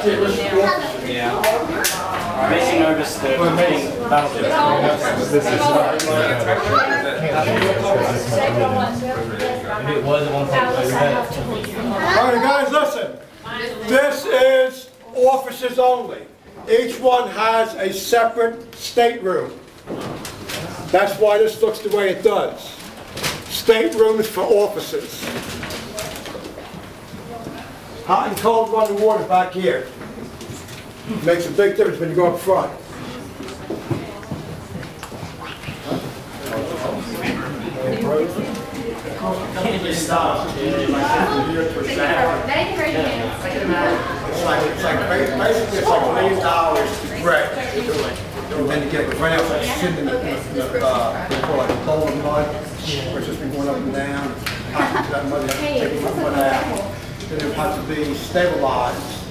Yeah. Makes you nervous that we're being battlefield. It was at one point. Alright guys, listen. This is officers only. Each one has a separate stateroom. That's why this looks the way it does. Staterooms for officers. Hot and cold running water back here. Makes a big difference when you go up front. Can't just stop. It's like basically it's like $1 million to bread. And then you get the right outside sitting in the bowl of mud, which has been going up and down. That mud, taking that mud out. Then it has to be stabilized.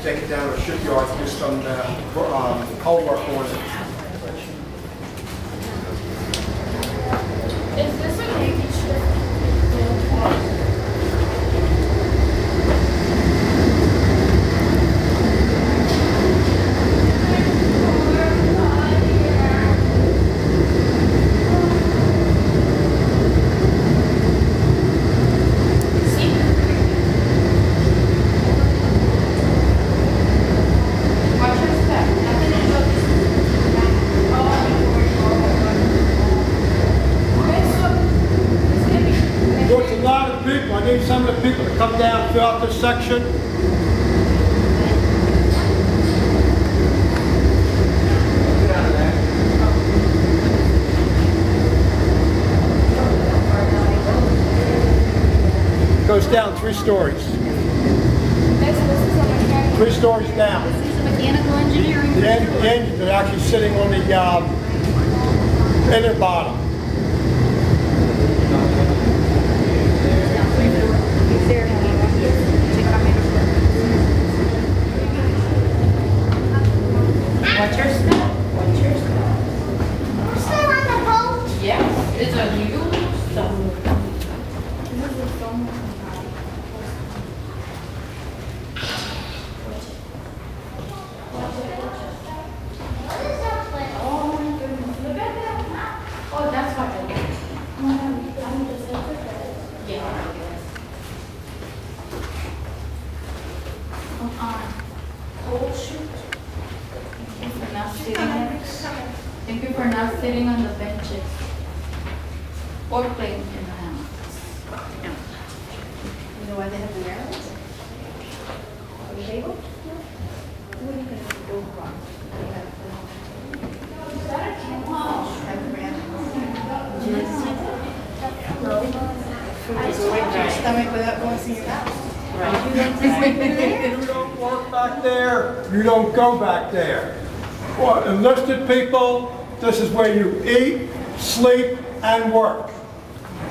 Take it down to a shipyard to do some cold work on it. Is this a Navy ship? Some of the people to come down throughout this section. It goes down 3 stories. 3 stories down. This is a mechanical engineering. The engines are actually sitting on the inner bottom. What's your step? What's your step? We're still on the boat? Yes. It's a huge submarine. This is a submarine. Oh my goodness. Look at that. Oh, that's what it is. Yeah. Oh, shoot. Thank you for not sitting on the benches or playing in the house. You know why they have the arrows? On the table? What are you going to go wrong? Is that a camel? Put your stomach without going to your mouth. Right. You don't work back there, you don't go back there. Well, enlisted people, this is where you eat, sleep, and work.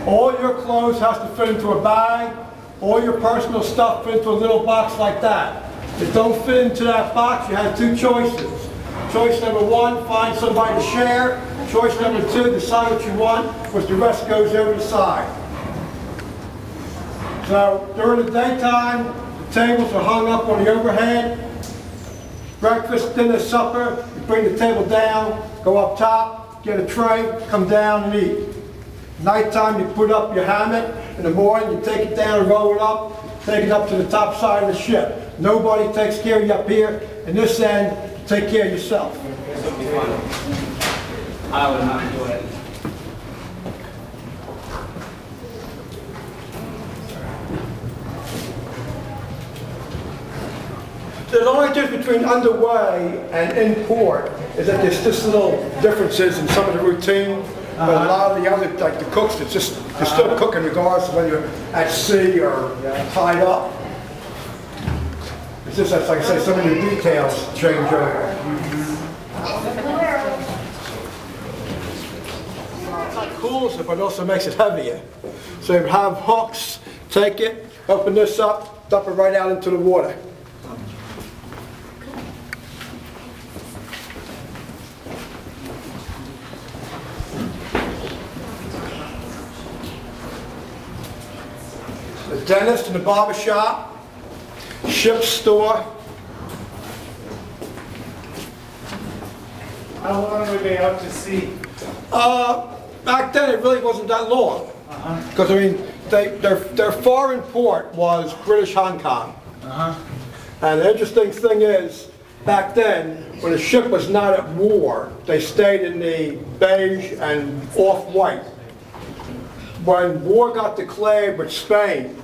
All your clothes has to fit into a bag, all your personal stuff fit into a little box like that. If it don't fit into that box, you have 2 choices. Choice number 1, find somebody to share. Choice number 2, decide what you want, which the rest goes over the side. So during the daytime, the tables are hung up on the overhead. Breakfast, dinner, supper, you bring the table down, go up top, get a tray, come down and eat. Nighttime, you put up your hammock. In the morning, you take it down and roll it up, take it up to the top side of the ship. Nobody takes care of you up here. In this end, take care of yourself. This would be fun. I would not enjoy it. The only difference between underway and in port is that there's just little differences in some of the routine. But a lot of the other, like the cooks, they're still cooking regardless of whether you're at sea or tied up. It's just, like I say, some of the details change over. It cools it, but it also makes it heavier. So you have hooks, take it, open this up, dump it right out into the water. The dentist and the barber shop, ship store, How long were they out to sea? Back then, it really wasn't that long. Because, I mean, their foreign port was British Hong Kong. And the interesting thing is, back then, when a ship was not at war, they stayed in the beige and off-white. When war got declared with Spain,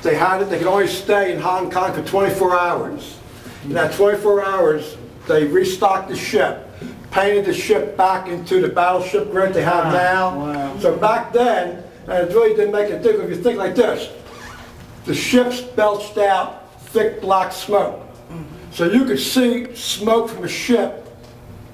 they could only stay in Hong Kong for 24 hours. In that 24 hours, they restocked the ship, painted the ship back into the battleship grid they have now. Wow. So back then, and it really didn't make a difference. If you think like this, the ships belched out thick black smoke. So you could see smoke from a ship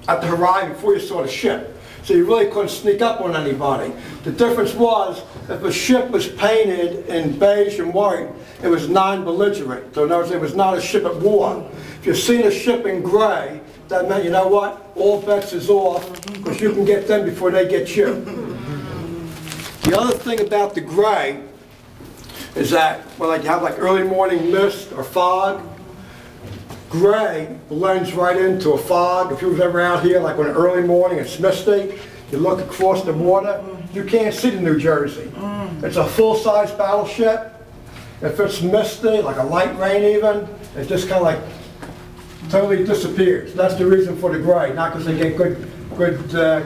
at the horizon before you saw the ship. So you really couldn't sneak up on anybody. The difference was, if a ship was painted in beige and white, it was non-belligerent. So in other words, it was not a ship at war. If you've seen a ship in gray, that meant, you know what, all bets is off, because you can get them before they get you. The other thing about the gray is that, well, like you have like early morning mist or fog, gray blends right into a fog. If you was ever out here, like on an early morning, it's misty, you look across the water, you can't see the New Jersey. It's a full-size battleship. If it's misty, like a light rain even, it just kind of like totally disappears. That's the reason for the gray, not because they get good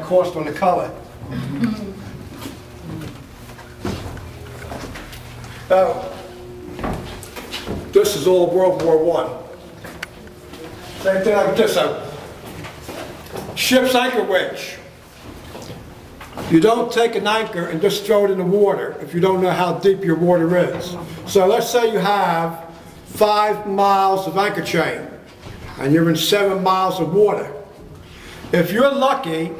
cost on the color. Now, this is all World War I. Same thing like this. So, ship's anchor wedge. You don't take an anchor and just throw it in the water if you don't know how deep your water is. So let's say you have 5 miles of anchor chain and you're in 7 miles of water. If you're lucky,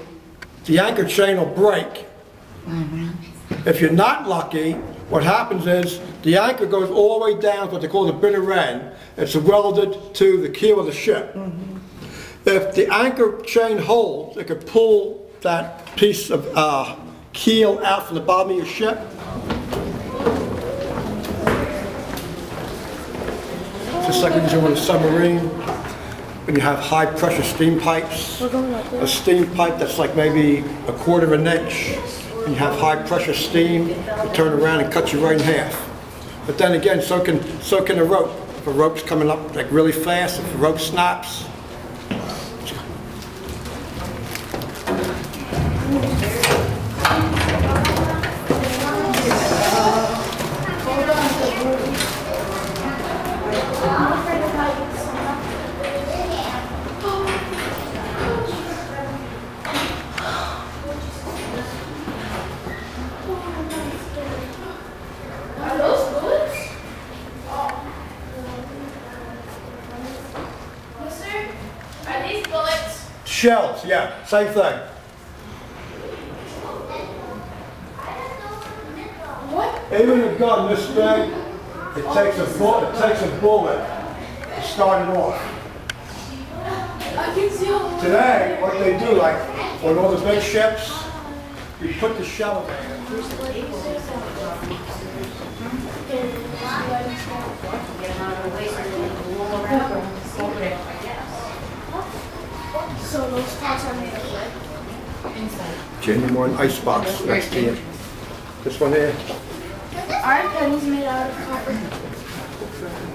the anchor chain will break. If you're not lucky, what happens is the anchor goes all the way down to what they call the bitter end. It's welded to the keel of the ship. If the anchor chain holds, it could pull that piece of keel out from the bottom of your ship. Just like you do on a submarine, when you have high pressure steam pipes. A steam pipe that's like maybe 1/4 of an inch. And you have high pressure steam, you turn around and cut you right in half. But then again, so can a rope. If a rope's coming up like really fast, if the rope snaps. Shells, yeah, same thing. What? Even a gun this big, it takes a bullet to start it off. I can see all the Today, what they do, like on all the big ships, you put the shell in. So those pots are made of wood? Inside. Genuine icebox next to you. This one here, Aren't pennies made out of copper?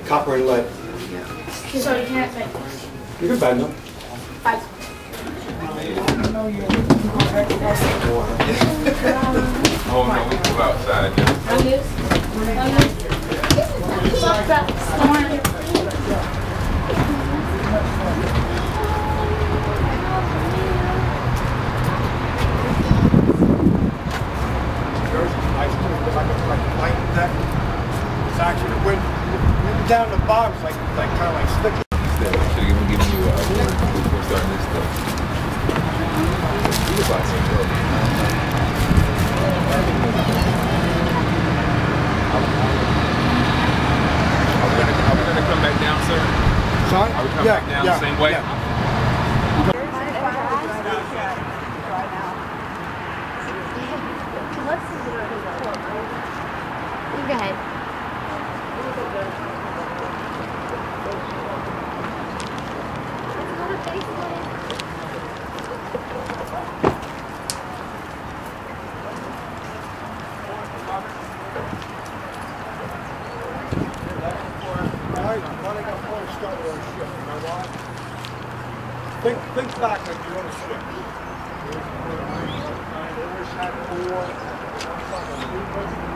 copper and lead. So you can't make You can bend them. Oh no, we go outside. Fuck that storm. It's actually the wind down the bottom, it's like kind of like sticky. Should have given you a word before starting this stuff. You about some bro. Are we gonna come back down, sir? Sorry? Are we coming back down the same way? Yeah. Go ahead. Think back when you're on a ship. Always had four.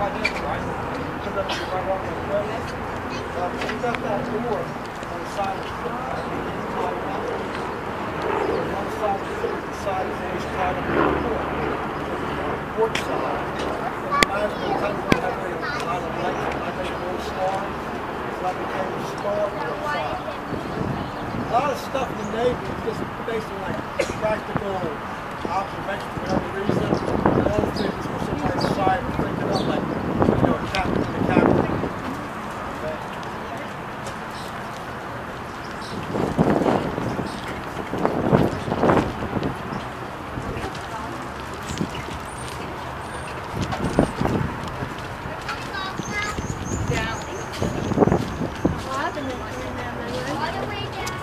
Right? So that you right on the way. You got that door on the side of the ship. One side of the ship, the side is always tied up with the port. Port side. Last time we had a lot of lights, I made a little star. So I became a star on the side. A lot of stuff in the Navy is just based on like practical observation for whatever reason. And all things where somebody decide to think it up like, a captain to the captain. Okay.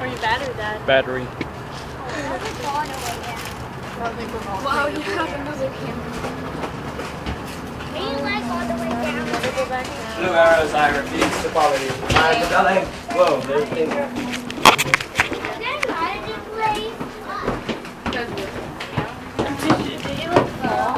Are you battery, Dad? Battery. Wow, you have another camera. All the way down. Go back down. Blue arrows, I repeat the quality. Whoa, there's things. Did you look fall?